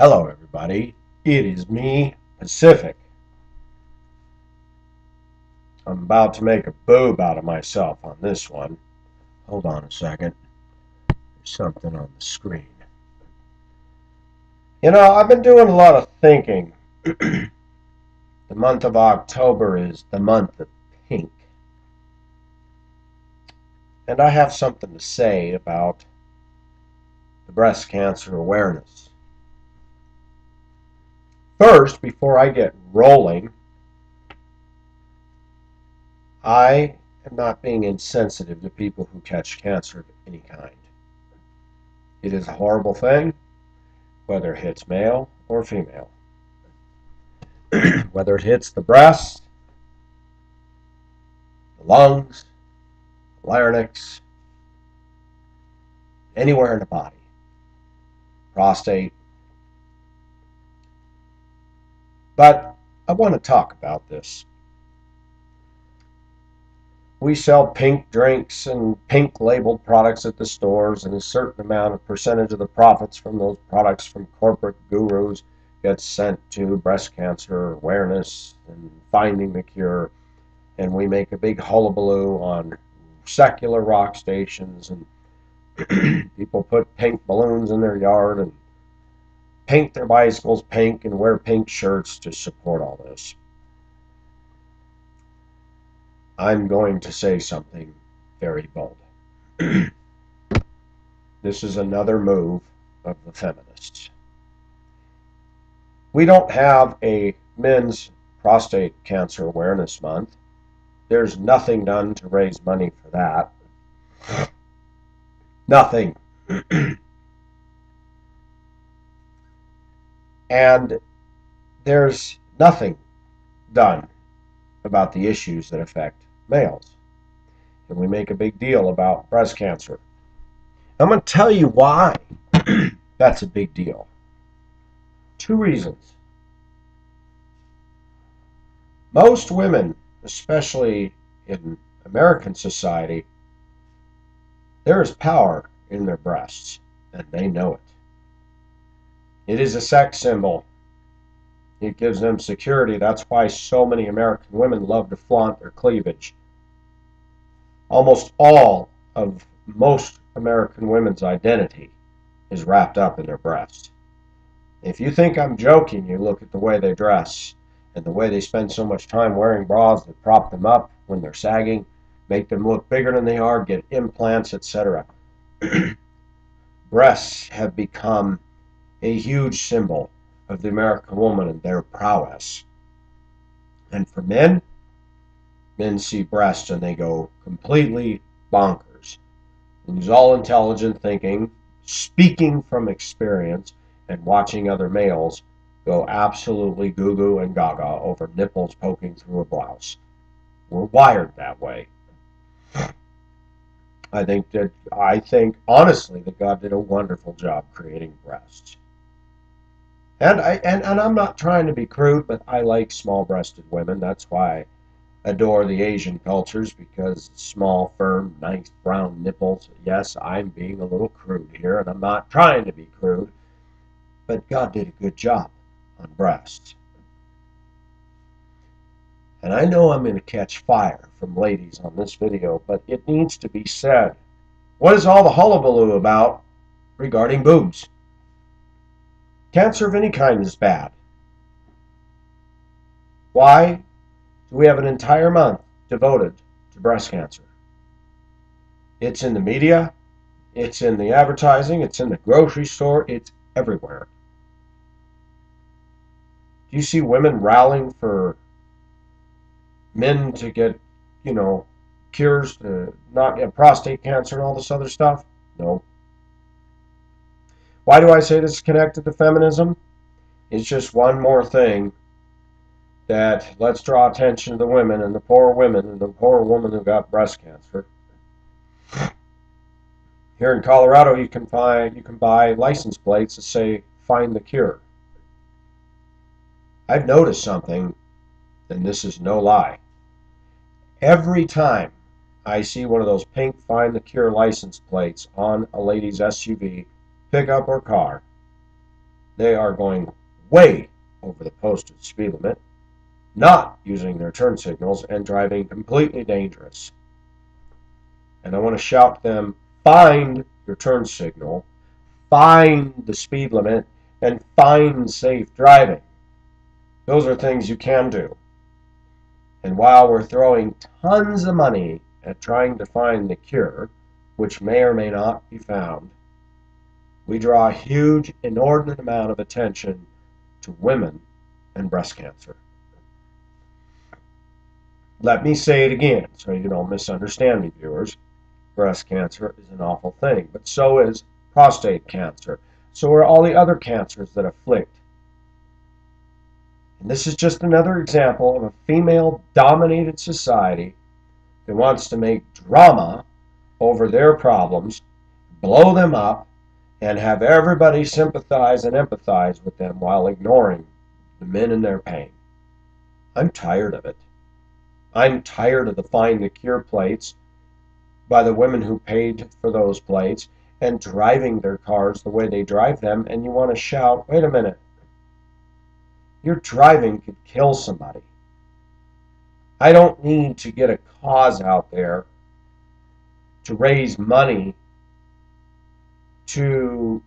Hello, everybody. It is me, Pacific. I'm about to make a boob out of myself on this one. Hold on a second. There's something on the screen. I've been doing a lot of thinking. The month of October is the month of pink. And I have something to say about the breast cancer awareness. First, before I get rolling, I am not being insensitive to people who catch cancer of any kind. It is a horrible thing, whether it hits male or female. Whether it hits the breast, the lungs, the larynx, anywhere in the body, prostate. But I want to talk about this. We sell pink drinks and pink labeled products at the stores, and a certain amount of percentage of the profits from those products from corporate gurus gets sent to breast cancer awareness and finding the cure. And we make a big hullabaloo on secular rock stations, and people put pink balloons in their yard and paint their bicycles pink and wear pink shirts to support all this. I'm going to say something very bold. This is another move of the feminists. We don't have a men's prostate cancer awareness month. There's nothing done to raise money for that. Nothing. And there's nothing done about the issues that affect males. And we make a big deal about breast cancer. I'm going to tell you why that's a big deal. Two reasons. Most women, especially in American society, there is power in their breasts, and they know it. It is a sex symbol. It gives them security. That's why so many American women love to flaunt their cleavage. Almost all of most American women's identity is wrapped up in their breasts. If you think I'm joking, you look at the way they dress and the way they spend so much time wearing bras that prop them up when they're sagging, make them look bigger than they are, get implants, etc. Breasts have become a huge symbol of the American woman and their prowess. And for men, men see breasts and they go completely bonkers, lose all intelligent thinking, speaking from experience, and watching other males go absolutely goo-goo and gaga over nipples poking through a blouse. We're wired that way. I think honestly that God did a wonderful job creating breasts. And I'm not trying to be crude, but I like small-breasted women. That's why I adore the Asian cultures, because small, firm, nice brown nipples. Yes, I'm being a little crude here, and I'm not trying to be crude, but God did a good job on breasts. And I know I'm going to catch fire from ladies on this video, but it needs to be said. What is all the hullabaloo about regarding boobs? Cancer of any kind is bad. Why do we have an entire month devoted to breast cancer? It's in the media, it's in the advertising, it's in the grocery store, it's everywhere. Do you see women rallying for men to get, cures to not get prostate cancer and all this other stuff? No. Why do I say this is connected to feminism? It's just one more thing that let's draw attention to the women and the poor women and the poor woman who got breast cancer. Here in Colorado, you can buy license plates that say "Find the Cure." I've noticed something, and this is no lie. Every time I see one of those pink "Find the Cure" license plates on a lady's SUV, pickup, or car, They are going way over the posted speed limit, not using their turn signals, and driving completely dangerous. And I want to shout to them, find your turn signal, find the speed limit, and find safe driving. Those are things you can do. And while we're throwing tons of money at trying to find the cure, which may or may not be found, we draw a huge, inordinate amount of attention to women and breast cancer. Let me say it again so you don't misunderstand me, viewers. Breast cancer is an awful thing, but so is prostate cancer. So are all the other cancers that afflict. And this is just another example of a female-dominated society that wants to make drama over their problems, blow them up, and have everybody sympathize and empathize with them while ignoring the men in their pain. I'm tired of it. I'm tired of the Find the Cure plates by the women who paid for those plates and driving their cars the way they drive them, and you want to shout, wait a minute, your driving could kill somebody. I don't need to get a cause out there to raise money to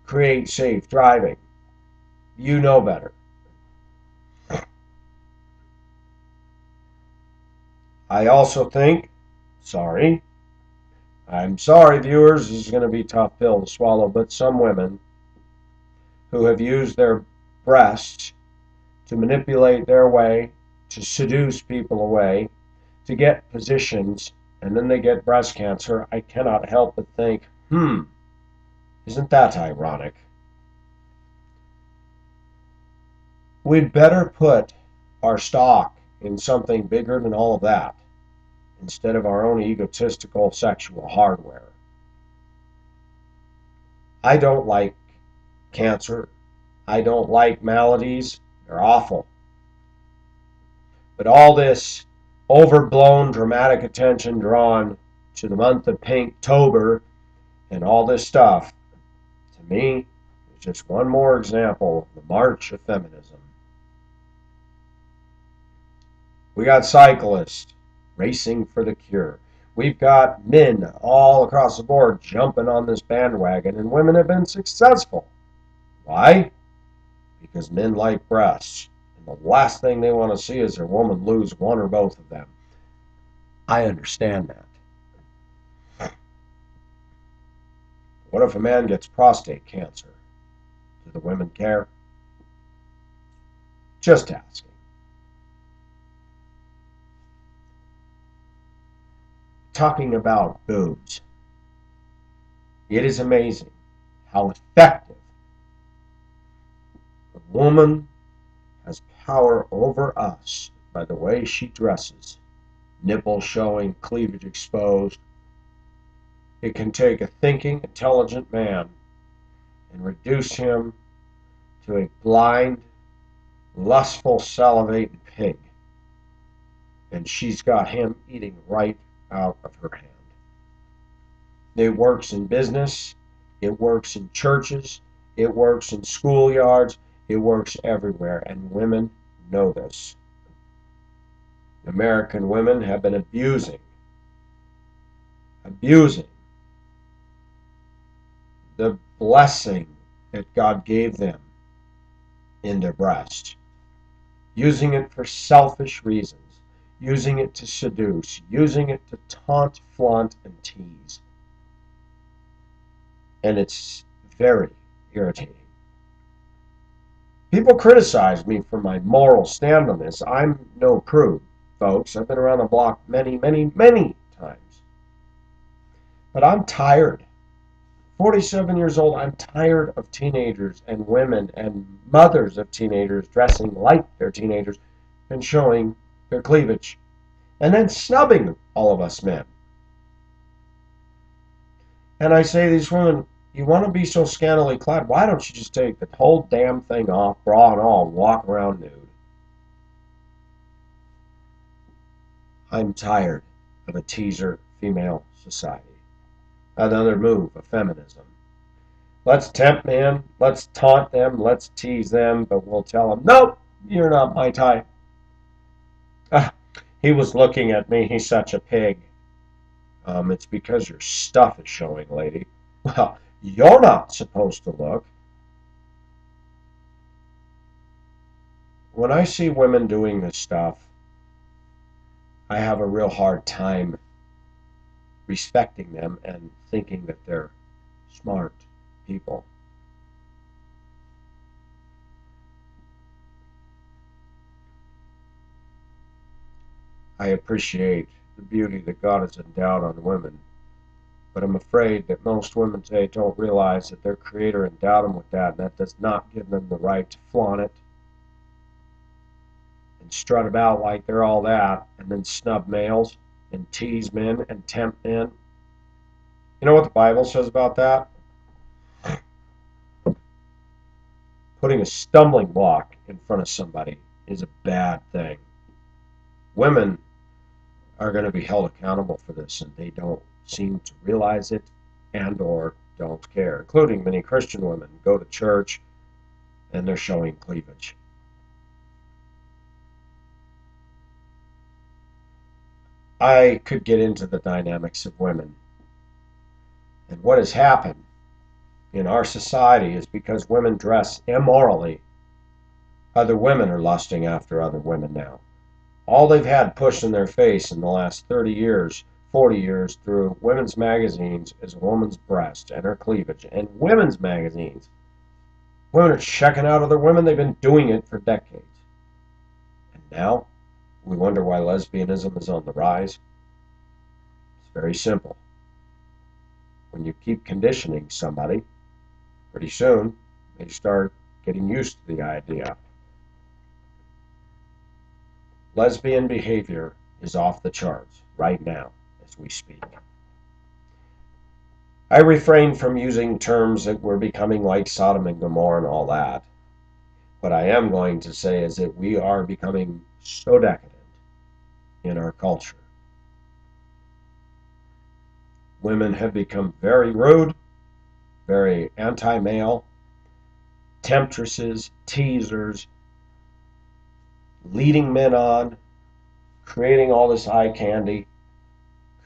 create safe driving. You know better. I also think, I'm sorry, viewers, this is going to be a tough pill to swallow, but some women who have used their breasts to manipulate their way, to seduce people away, to get positions, and then they get breast cancer, I cannot help but think, isn't that ironic? We'd better put our stock in something bigger than all of that, instead of our own egotistical sexual hardware. I don't like cancer. I don't like maladies. They're awful. But all this overblown dramatic attention drawn to the month of Pinktober and all this stuff, to me, is just one more example of the march of feminism. We got cyclists racing for the cure. We've got men all across the board jumping on this bandwagon, and women have been successful. Why? Because men like breasts. And the last thing they want to see is their woman lose one or both of them. I understand that. What if a man gets prostate cancer? Do the women care? Just asking. Talking about boobs. It is amazing how effective a woman has power over us by the way she dresses. Nipples showing, cleavage exposed. It can take a thinking, intelligent man and reduce him to a blind, lustful, salivating pig. And she's got him eating right out of her hand. It works in business, it works in churches, it works in schoolyards, it works everywhere, and women know this. American women have been abusing the blessing that God gave them in their breast, using it for selfish reasons, using it to seduce, using it to taunt, flaunt, and tease. And it's very irritating. People criticize me for my moral stand on this. I'm no prude, folks. I've been around the block many, many, many times. But I'm tired. 47 years old, I'm tired of teenagers and women and mothers of teenagers dressing like they're teenagers and showing their cleavage, and then snubbing all of us men. And I say to these women, you want to be so scantily clad, why don't you just take the whole damn thing off, bra and all, and walk around nude? I'm tired of a teaser female society. Another move of feminism. Let's tempt men, let's taunt them, let's tease them, but we'll tell them, nope, you're not my type. Ah, he was looking at me, he's such a pig. It's because your stuff is showing, lady. Well, you're not supposed to look. When I see women doing this stuff, I have a real hard time respecting them and thinking that they're smart people. I appreciate the beauty that God has endowed on women, but I'm afraid that most women today don't realize that their Creator endowed them with that, and that does not give them the right to flaunt it and strut about like they're all that, and then snub males and tease men and tempt men. You know what the Bible says about that? Putting a stumbling block in front of somebody is a bad thing. Women are going to be held accountable for this, and they don't seem to realize it and or don't care, including many Christian women go to church and they're showing cleavage. I could get into the dynamics of women, and what has happened in our society is because women dress immorally, other women are lusting after other women now. All they've had pushed in their face in the last 30 years, 40 years through women's magazines is a woman's breast and her cleavage. And women's magazines, women are checking out other women. They've been doing it for decades. And now we wonder why lesbianism is on the rise. It's very simple. When you keep conditioning somebody, pretty soon they start getting used to the idea. Lesbian behavior is off the charts right now as we speak. I refrain from using terms that were becoming like Sodom and Gomorrah and all that. What I am going to say is that we are becoming so decadent in our culture. Women have become very rude, very anti-male, temptresses, teasers, leading men on, creating all this eye candy,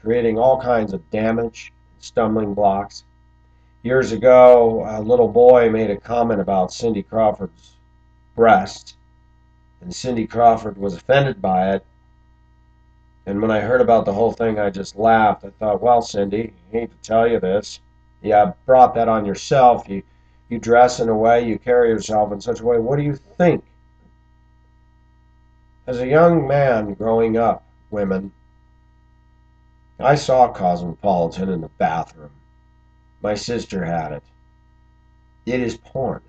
creating all kinds of damage, stumbling blocks. Years ago, a little boy made a comment about Cindy Crawford's breasts, and Cindy Crawford was offended by it. And when I heard about the whole thing, I just laughed. I thought, well, Cindy, I hate to tell you this. You brought that on yourself. You dress in a way, you carry yourself in such a way. What do you think? As a young man growing up, women, I saw Cosmopolitan in the bathroom. My sister had it. It is porn.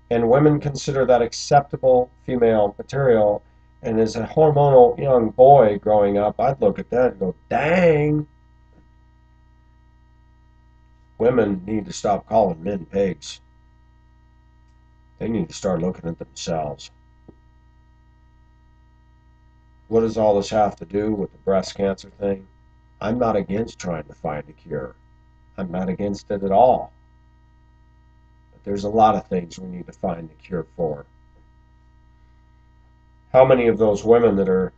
And women consider that acceptable female material. And as a hormonal young boy growing up, I'd look at that and go, dang. Women need to stop calling men pigs. They need to start looking at themselves. What does all this have to do with the breast cancer thing? I'm not against trying to find a cure. I'm not against it at all. But there's a lot of things we need to find a cure for. How many of those women that are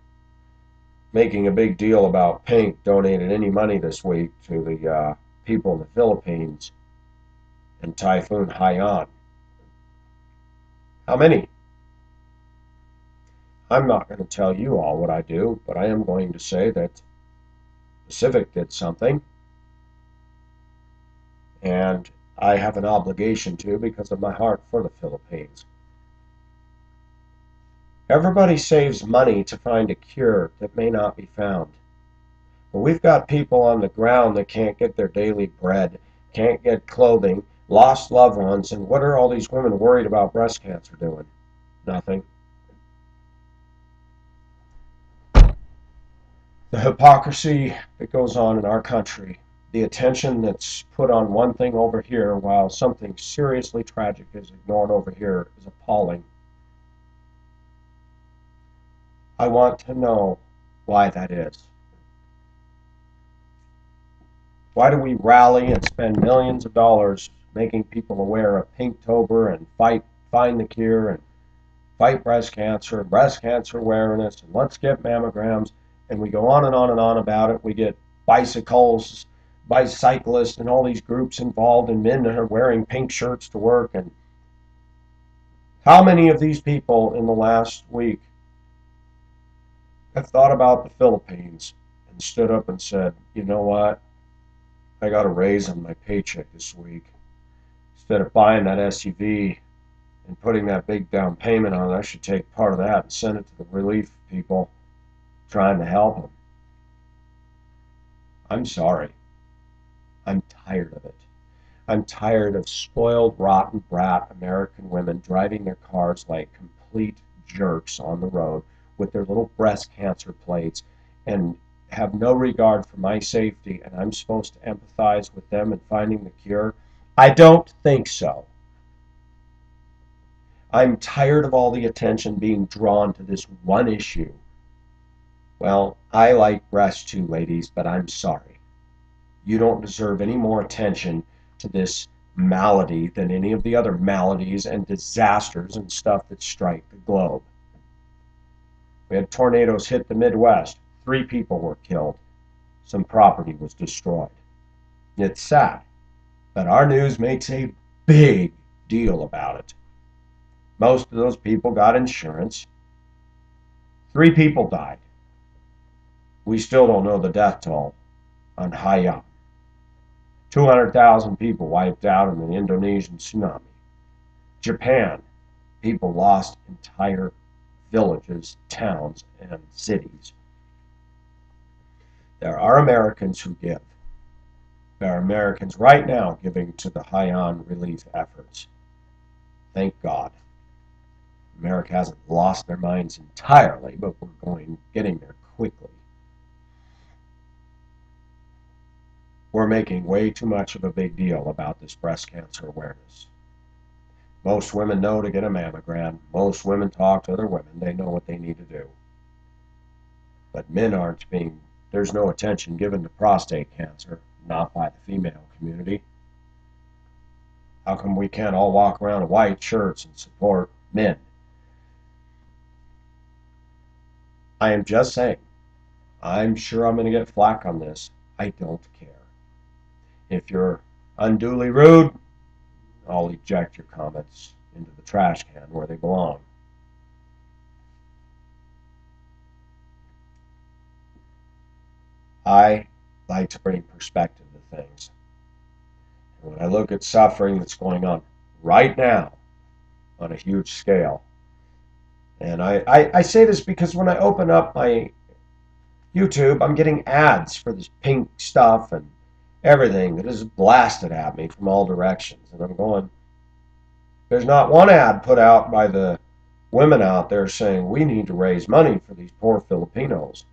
making a big deal about pink donated any money this week to the people in the Philippines and Typhoon Haiyan? How many? I'm not going to tell you all what I do, but I am going to say that Pacific did something, and I have an obligation to because of my heart for the Philippines. Everybody saves money to find a cure that may not be found. But we've got people on the ground that can't get their daily bread, can't get clothing, lost loved ones, and what are all these women worried about breast cancer doing? Nothing. The hypocrisy that goes on in our country, the attention that's put on one thing over here while something seriously tragic is ignored over here is appalling. I want to know why that is. Why do we rally and spend millions of dollars making people aware of Pinktober and find the cure and fight breast cancer awareness, and let's get mammograms. And we go on and on and on about it. We get bicyclists, and all these groups involved, and men that are wearing pink shirts to work. And how many of these people in the last week have thought about the Philippines and stood up and said, you know what? I got a raise on my paycheck this week. Instead of buying that SUV and putting that big down payment on it, I should take part of that and send it to the relief people trying to help them. I'm sorry. I'm tired of it. I'm tired of spoiled, rotten brat American women driving their cars like complete jerks on the road with their little breast cancer plates and have no regard for my safety, and I'm supposed to empathize with them in finding the cure? I don't think so. I'm tired of all the attention being drawn to this one issue. Well, I like breasts too, ladies, but I'm sorry. You don't deserve any more attention to this malady than any of the other maladies and disasters and stuff that strike the globe. We had tornadoes hit the Midwest. 3 people were killed. Some property was destroyed. It's sad, but our news makes a big deal about it. Most of those people got insurance. 3 people died. We still don't know the death toll on Haiyan. 200,000 people wiped out in the Indonesian tsunami. Japan, people lost entire villages, towns, and cities. There are Americans who give. There are Americans right now giving to the Haiyan relief efforts. Thank God. America hasn't lost their minds entirely, but we're getting there quickly. We're making way too much of a big deal about this breast cancer awareness. Most women know to get a mammogram. Most women talk to other women. They know what they need to do. But men aren't there's no attention given to prostate cancer, not by the female community. How come we can't all walk around in white shirts and support men? I am just saying, I'm sure I'm going to get flack on this. I don't care. If you're unduly rude, I'll eject your comments into the trash can where they belong. I like to bring perspective to things. And when I look at suffering that's going on right now on a huge scale, and I say this because when I open up my YouTube, I'm getting ads for this pink stuff and everything that is blasted at me from all directions. And I'm going, there's not one ad put out by the women out there saying we need to raise money for these poor Filipinos.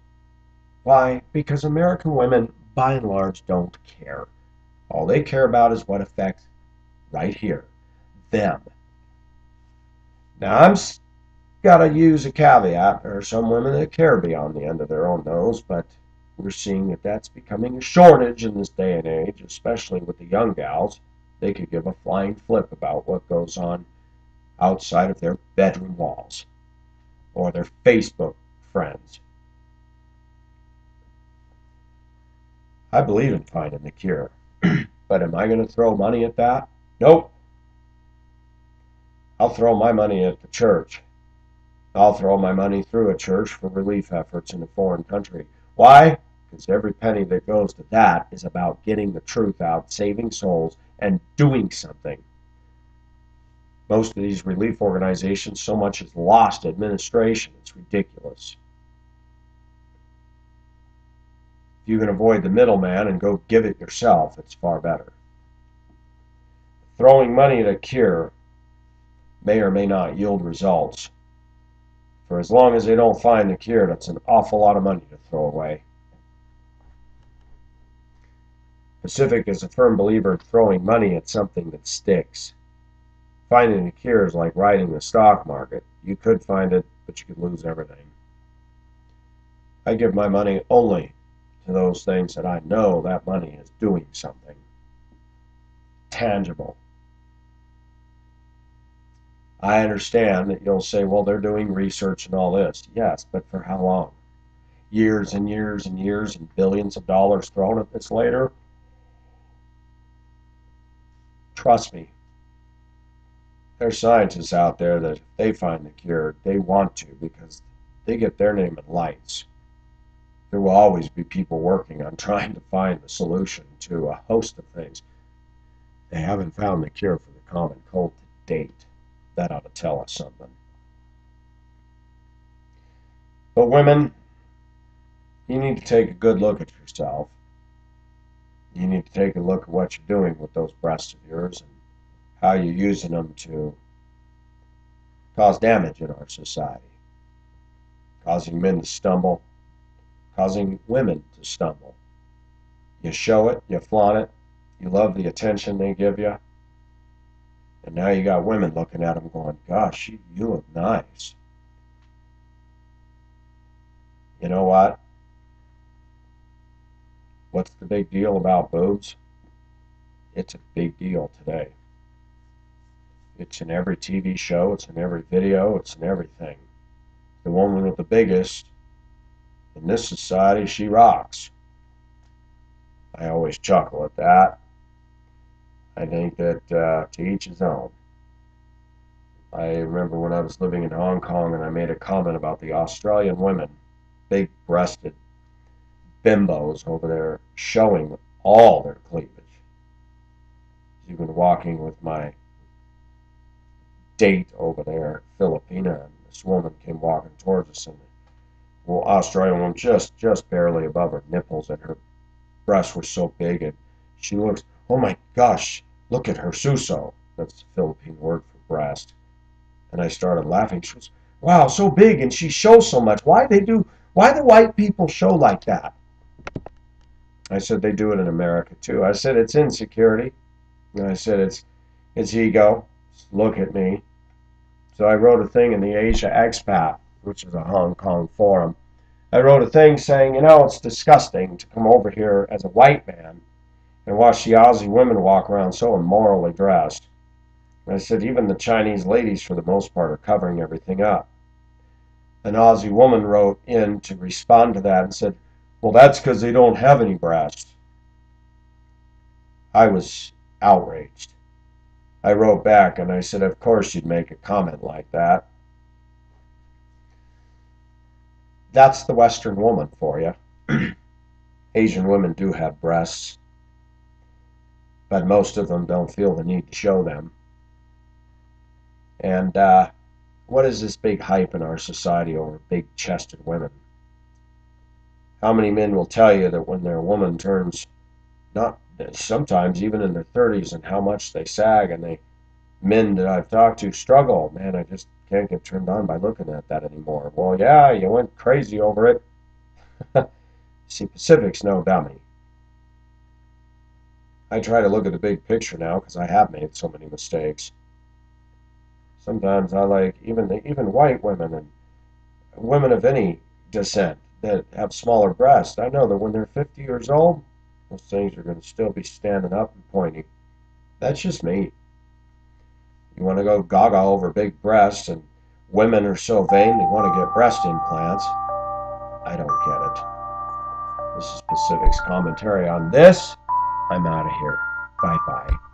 Why? Because American women, by and large, don't care. All they care about is what affects right here, them. Now, I'm got to use a caveat. There are some women that care beyond the end of their own nose, but we're seeing that that's becoming a shortage in this day and age, especially with the young gals. They could give a flying flip about what goes on outside of their bedroom walls or their Facebook friends. I believe in finding the cure, but am I going to throw money at that? Nope. I'll throw my money at the church. I'll throw my money through a church for relief efforts in a foreign country. Why? Because every penny that goes to that is about getting the truth out, saving souls, and doing something. Most of these relief organizations, so much is lost administration. It's ridiculous. If you can avoid the middleman and go give it yourself, it's far better. Throwing money at a cure may or may not yield results. For as long as they don't find the cure, that's an awful lot of money to throw away. Pacific is a firm believer in throwing money at something that sticks. Finding the cure is like riding the stock market. You could find it, but you could lose everything. I give my money only to those things that I know that money is doing something tangible, I understand that you'll say, well, they're doing research and all this. Yes, but for how long? Years and years and years and billions of dollars thrown at this later? Trust me, there's scientists out there that if they find the cure, they want to because they get their name in lights. There will always be people working on trying to find the solution to a host of things. They haven't found the cure for the common cold to date. That ought to tell us something. But women, you need to take a good look at yourself. You need to take a look at what you're doing with those breasts of yours and how you're using them to cause damage in our society, causing men to stumble, causing women to stumble. You show it, you flaunt it, you love the attention they give you, and now you got women looking at them going, gosh, you look nice. You know what? What's the big deal about boobs? It's a big deal today. It's in every TV show, it's in every video, it's in everything. The woman with the biggest, in this society, she rocks. I always chuckle at that. I think that to each his own. I remember when I was living in Hong Kong and I made a comment about the Australian women, big breasted bimbos over there showing all their cleavage. Even walking with my date over there, Filipina, and this woman came walking towards us, and the Australian woman just barely above her nipples, and her breasts were so big, and she looks, oh my gosh, look at her suso. That's the Philippine word for breast. And I started laughing. She goes, wow, so big, and she shows so much. Why do white people show like that? I said they do it in America too. I said it's insecurity. And I said it's ego. Look at me. So I wrote a thing in the Asia Expat, which is a Hong Kong forum. I wrote a thing saying, it's disgusting to come over here as a white man and watch the Aussie women walk around so immorally dressed. And I said, even the Chinese ladies, for the most part, are covering everything up. An Aussie woman wrote in to respond to that and said, well, that's because they don't have any breasts. I was outraged. I wrote back and I said, of course you'd make a comment like that. That's the Western woman for you. Asian women do have breasts, but most of them don't feel the need to show them. And what is this big hype in our society over big-chested women? How many men will tell you that when their woman turns, not sometimes even in their 30s, and how much they sag, and men that I've talked to struggle. Man, I just can't get turned on by looking at that anymore. Well, yeah, you went crazy over it. See, Pacific's no dummy. I try to look at the big picture now because I have made so many mistakes. Sometimes I like even white women and women of any descent that have smaller breasts. I know that when they're 50 years old, those things are going to still be standing up and pointing. That's just me. You want to go gaga over big breasts, and women are so vain they want to get breast implants. I don't get it. This is Pacific's commentary on this. I'm out of here. Bye-bye.